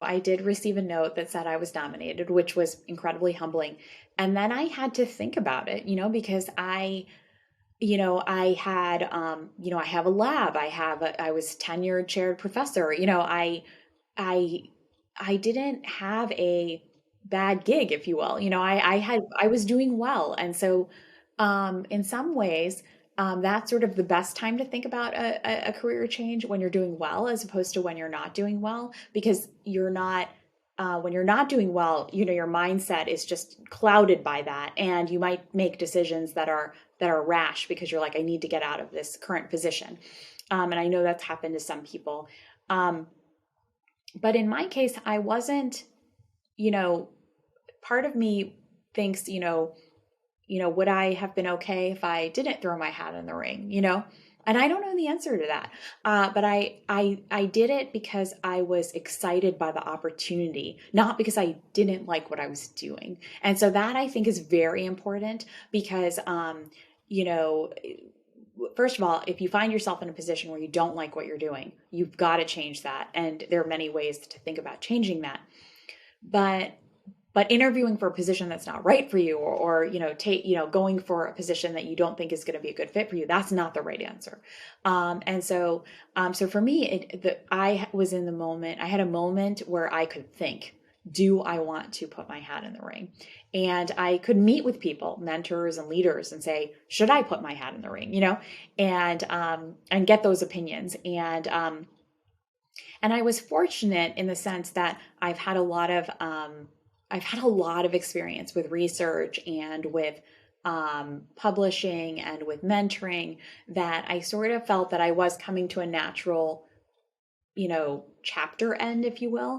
I did receive a note that said I was nominated, which was incredibly humbling. And then I had to think about it, because I had, I have a lab, I was tenured chaired professor, I, I didn't have a bad gig, if you will. I was doing well. And so, in some ways, that's sort of the best time to think about a career change when you're doing well, as opposed to when you're not doing well, because when you're not doing well, your mindset is just clouded by that. And you might make decisions that are rash because you're like, I need to get out of this current position. And I know that's happened to some people. Um, but in my case, I wasn't, you know, part of me thinks, would I have been okay if I didn't throw my hat in the ring, And I don't know the answer to that. But I did it because I was excited by the opportunity, not because I didn't like what I was doing. And so that I think is very important because, you know, first of all, if you find yourself in a position where you don't like what you're doing, you've got to change that. And there are many ways to think about changing that. But interviewing for a position that's not right for you, or going for a position that you don't think is going to be a good fit for you, that's not the right answer. And so for me, I was in the moment. I had a moment where I could think, do I want to put my hat in the ring? And I could meet with people, mentors and leaders, and say, should I put my hat in the ring? And get those opinions. And I was fortunate in the sense that I've had a lot of experience with research and with publishing and with mentoring, that I sort of felt that I was coming to a natural, chapter end, if you will.